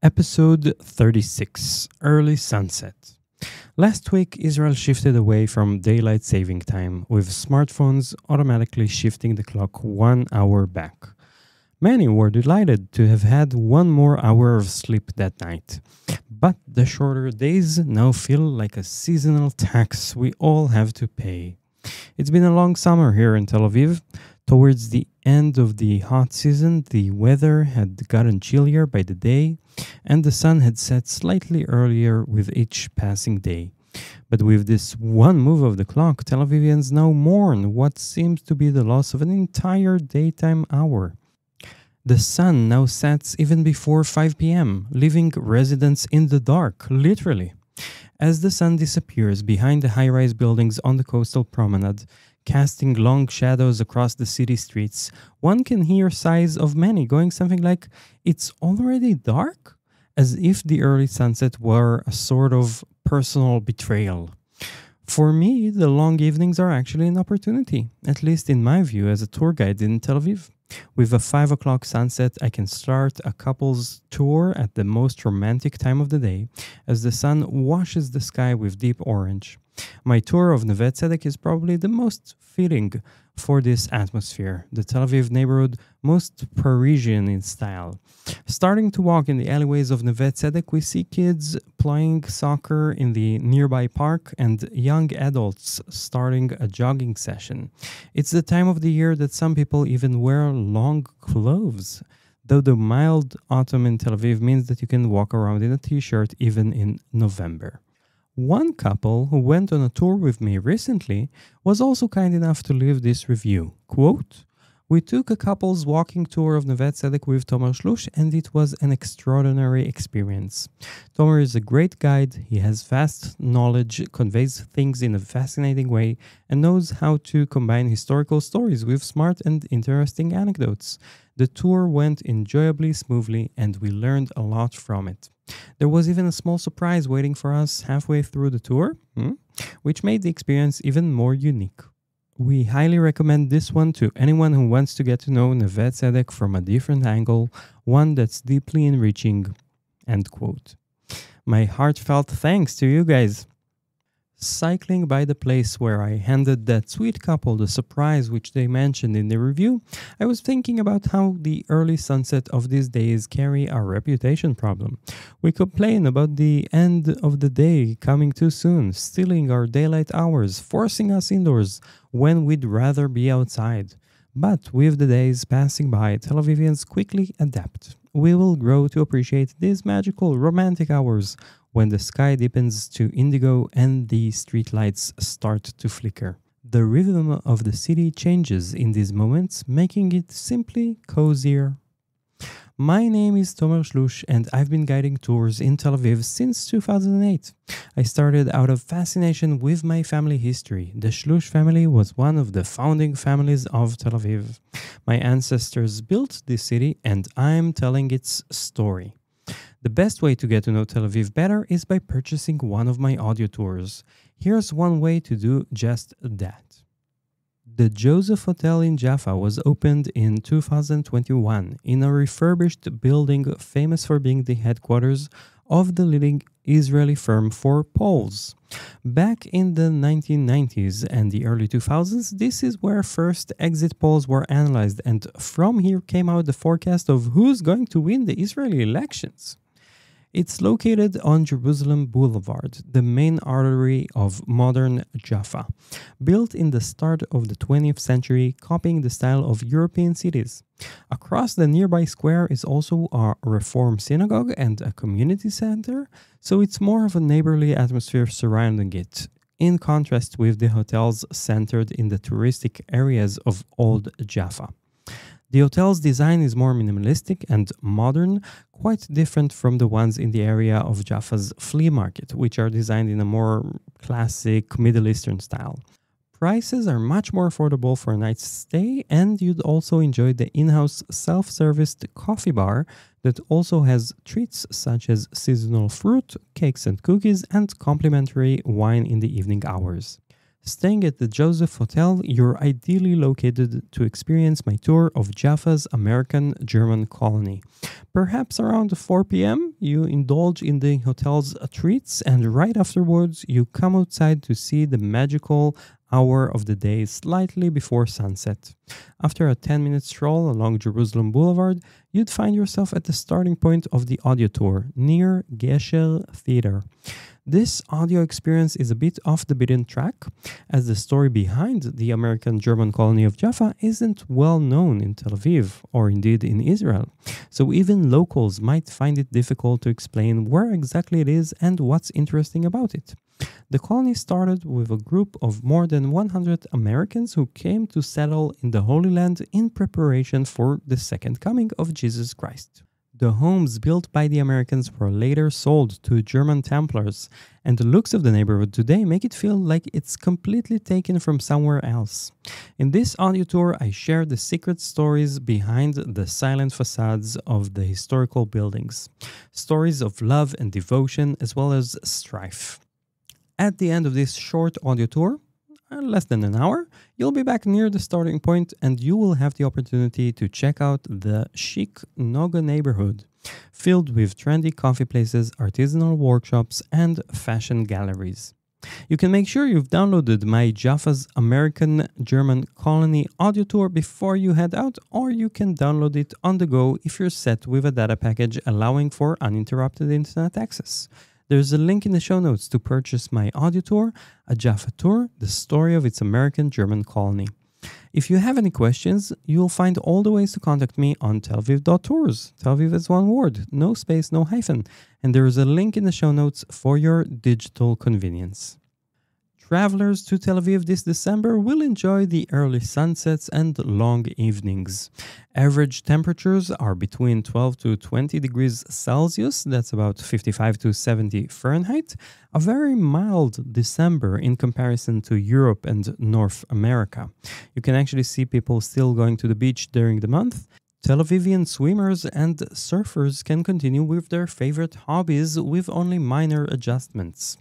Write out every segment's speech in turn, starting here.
Episode 36, Early Sunset. Last week, Israel shifted away from daylight saving time, with smartphones automatically shifting the clock 1 hour back. Many were delighted to have had one more hour of sleep that night. But the shorter days now feel like a seasonal tax we all have to pay. It's been a long summer here in Tel Aviv. Towards the end of the hot season, the weather had gotten chillier by the day, and the sun had set slightly earlier with each passing day. But with this one move of the clock, Tel Avivians now mourn what seems to be the loss of an entire daytime hour. The sun now sets even before 5 p.m., leaving residents in the dark, literally. As the sun disappears behind the high-rise buildings on the coastal promenade, casting long shadows across the city streets, one can hear sighs of many going something like, "It's already dark?" As if the early sunset were a sort of personal betrayal. For me, the long evenings are actually an opportunity, at least in my view as a tour guide in Tel Aviv. With a 5 o'clock sunset, I can start a couple's tour at the most romantic time of the day, as the sun washes the sky with deep orange. My tour of Neve Tzedek is probably the most fitting for this atmosphere, the Tel Aviv neighborhood most Parisian in style. Starting to walk in the alleyways of Neve Tzedek, we see kids playing soccer in the nearby park and young adults starting a jogging session. It's the time of the year that some people even wear long clothes, though the mild autumn in Tel Aviv means that you can walk around in a t-shirt even in November. One couple who went on a tour with me recently was also kind enough to leave this review. Quote, "We took a couple's walking tour of Neve Tzedek with Tomer Shlush, and it was an extraordinary experience. Tomer is a great guide. He has vast knowledge, conveys things in a fascinating way, and knows how to combine historical stories with smart and interesting anecdotes. The tour went enjoyably smoothly, and we learned a lot from it. There was even a small surprise waiting for us halfway through the tour, which made the experience even more unique. We highly recommend this one to anyone who wants to get to know Neve Tzedek from a different angle, one that's deeply enriching." End quote. My heartfelt thanks to you guys. Cycling by the place where I handed that sweet couple the surprise which they mentioned in the review, I was thinking about how the early sunset of these days carry a reputation problem. We complain about the end of the day coming too soon, stealing our daylight hours, forcing us indoors when we'd rather be outside. But with the days passing by, Tel Avivians quickly adapt. We will grow to appreciate these magical, romantic hours when the sky deepens to indigo and the streetlights start to flicker. The rhythm of the city changes in these moments, making it simply cozier. My name is Tomer Shlush, and I've been guiding tours in Tel Aviv since 2008. I started out of fascination with my family history. The Shlush family was one of the founding families of Tel Aviv. My ancestors built this city, and I'm telling its story. The best way to get to know Tel Aviv better is by purchasing one of my audio tours. Here's one way to do just that. The Joseph Hotel in Jaffa was opened in 2021 in a refurbished building famous for being the headquarters of the leading Israeli firm for polls. Back in the 1990s and the early 2000s, this is where first exit polls were analyzed, and from here came out the forecast of who's going to win the Israeli elections. It's located on Jerusalem Boulevard, the main artery of modern Jaffa, built in the start of the 20th century, copying the style of European cities. Across the nearby square is also a Reform synagogue and a community center, so it's more of a neighborly atmosphere surrounding it, in contrast with the hotels centered in the touristic areas of Old Jaffa. The hotel's design is more minimalistic and modern, quite different from the ones in the area of Jaffa's flea market, which are designed in a more classic Middle Eastern style. Prices are much more affordable for a night's stay, and you'd also enjoy the in-house self-serviced coffee bar that also has treats such as seasonal fruit, cakes and cookies, and complimentary wine in the evening hours. Staying at the Joseph Hotel, you're ideally located to experience my tour of Jaffa's American German colony. Perhaps around 4 p.m., you indulge in the hotel's treats, and right afterwards, you come outside to see the magical hour of the day slightly before sunset. After a 10-minute stroll along Jerusalem Boulevard, you'd find yourself at the starting point of the audio tour near Gesher Theater. This audio experience is a bit off the beaten track, as the story behind the American German colony of Jaffa isn't well known in Tel Aviv, or indeed in Israel. So even locals might find it difficult to explain where exactly it is and what's interesting about it. The colony started with a group of more than 100 Americans who came to settle in the Holy Land in preparation for the second coming of Jesus Christ. The homes built by the Americans were later sold to German Templars, and the looks of the neighborhood today make it feel like it's completely taken from somewhere else. In this audio tour, I share the secret stories behind the silent facades of the historical buildings. Stories of love and devotion, as well as strife. At the end of this short audio tour, less than an hour, you'll be back near the starting point and you will have the opportunity to check out the chic Noga neighborhood, filled with trendy coffee places, artisanal workshops, and fashion galleries. You can make sure you've downloaded my Jaffa's American German Colony audio tour before you head out, or you can download it on the go if you're set with a data package allowing for uninterrupted internet access. There's a link in the show notes to purchase my audio tour, a Jaffa tour, the story of its American German colony. If you have any questions, you'll find all the ways to contact me on telviv.tours. Tel Aviv is one word, no space, no hyphen. And there is a link in the show notes for your digital convenience. Travelers to Tel Aviv this December will enjoy the early sunsets and long evenings. Average temperatures are between 12 to 20 degrees Celsius, that's about 55 to 70 Fahrenheit, a very mild December in comparison to Europe and North America. You can actually see people still going to the beach during the month. Tel Avivian swimmers and surfers can continue with their favorite hobbies with only minor adjustments.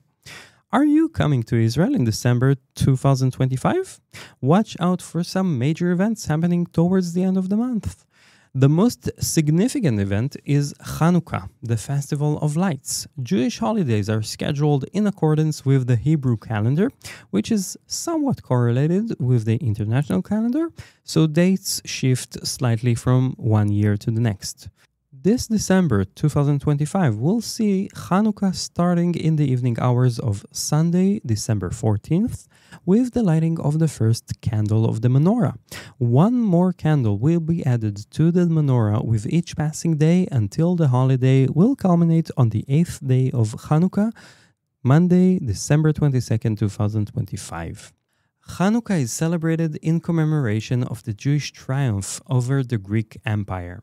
Are you coming to Israel in December 2025? Watch out for some major events happening towards the end of the month. The most significant event is Hanukkah, the Festival of Lights. Jewish holidays are scheduled in accordance with the Hebrew calendar, which is somewhat correlated with the international calendar, so dates shift slightly from one year to the next. This December 2025 will see Hanukkah starting in the evening hours of Sunday, December 14th, with the lighting of the first candle of the menorah. One more candle will be added to the menorah with each passing day until the holiday will culminate on the 8th day of Hanukkah, Monday, December 22nd, 2025. Hanukkah is celebrated in commemoration of the Jewish triumph over the Greek Empire.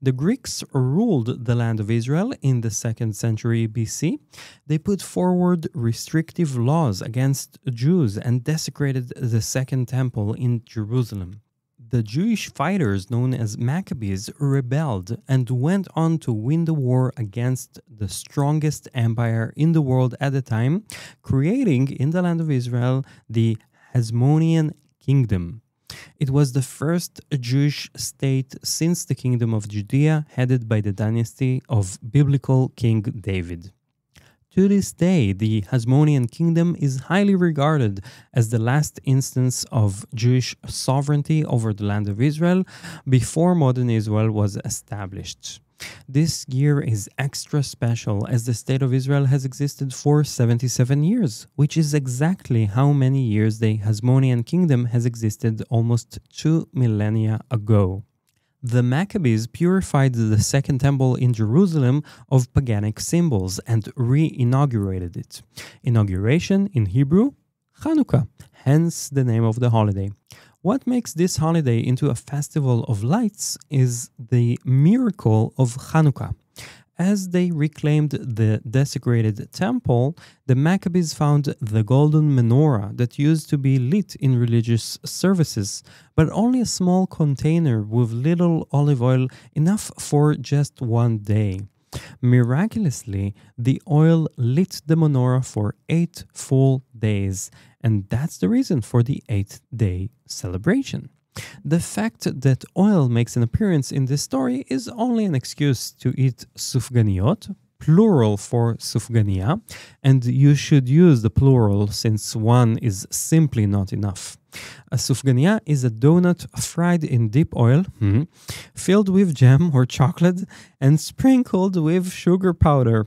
The Greeks ruled the land of Israel in the 2nd century BC. They put forward restrictive laws against Jews and desecrated the Second Temple in Jerusalem. The Jewish fighters known as Maccabees rebelled and went on to win the war against the strongest empire in the world at the time, creating in the land of Israel the Hasmonean Kingdom. It was the first Jewish state since the Kingdom of Judea, headed by the dynasty of biblical King David. To this day, the Hasmonean Kingdom is highly regarded as the last instance of Jewish sovereignty over the land of Israel before modern Israel was established. This year is extra special as the State of Israel has existed for 77 years, which is exactly how many years the Hasmonean Kingdom has existed almost 2 millennia ago. The Maccabees purified the Second Temple in Jerusalem of paganic symbols and re-inaugurated it. Inauguration in Hebrew, Hanukkah, hence the name of the holiday. What makes this holiday into a festival of lights is the miracle of Hanukkah. As they reclaimed the desecrated temple, the Maccabees found the golden menorah that used to be lit in religious services, but only a small container with little olive oil, enough for just one day. Miraculously, the oil lit the menorah for 8 full days, and that's the reason for the 8th-day celebration. The fact that oil makes an appearance in this story is only an excuse to eat sufganiyot, plural for sufganiya, and you should use the plural since one is simply not enough. A sufganiya is a donut fried in deep oil, filled with jam or chocolate, and sprinkled with sugar powder.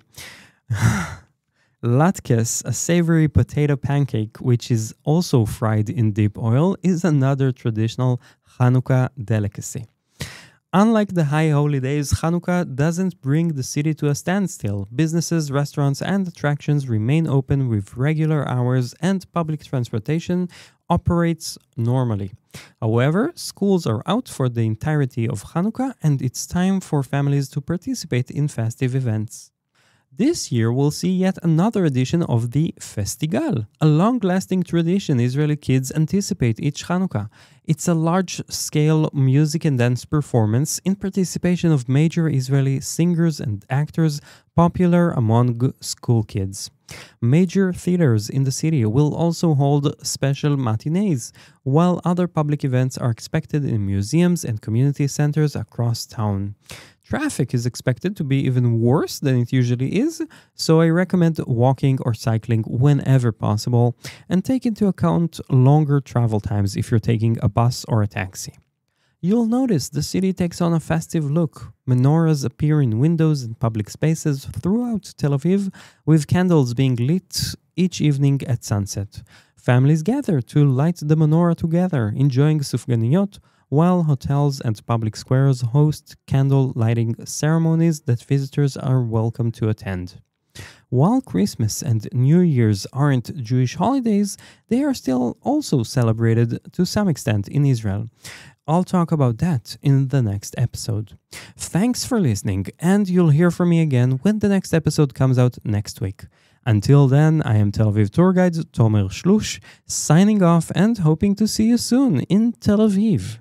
Latkes, a savory potato pancake which is also fried in deep oil, is another traditional Hanukkah delicacy. Unlike the high holy days, Hanukkah doesn't bring the city to a standstill. Businesses, restaurants, and attractions remain open with regular hours and public transportation operates normally. However, schools are out for the entirety of Hanukkah and it's time for families to participate in festive events. This year we'll see yet another edition of the Festigal, a long-lasting tradition Israeli kids anticipate each Hanukkah. It's a large-scale music and dance performance in participation of major Israeli singers and actors popular among school kids. Major theaters in the city will also hold special matinees, while other public events are expected in museums and community centers across town. Traffic is expected to be even worse than it usually is, so I recommend walking or cycling whenever possible and take into account longer travel times if you're taking a bus or a taxi. You'll notice the city takes on a festive look. Menorahs appear in windows and public spaces throughout Tel Aviv, with candles being lit each evening at sunset. Families gather to light the menorah together, enjoying sufganiyot, while hotels and public squares host candle lighting ceremonies that visitors are welcome to attend. While Christmas and New Year's aren't Jewish holidays, they are still also celebrated to some extent in Israel. I'll talk about that in the next episode. Thanks for listening, and you'll hear from me again when the next episode comes out next week. Until then, I am Tel Aviv tour guide Tomer Shlush, signing off and hoping to see you soon in Tel Aviv.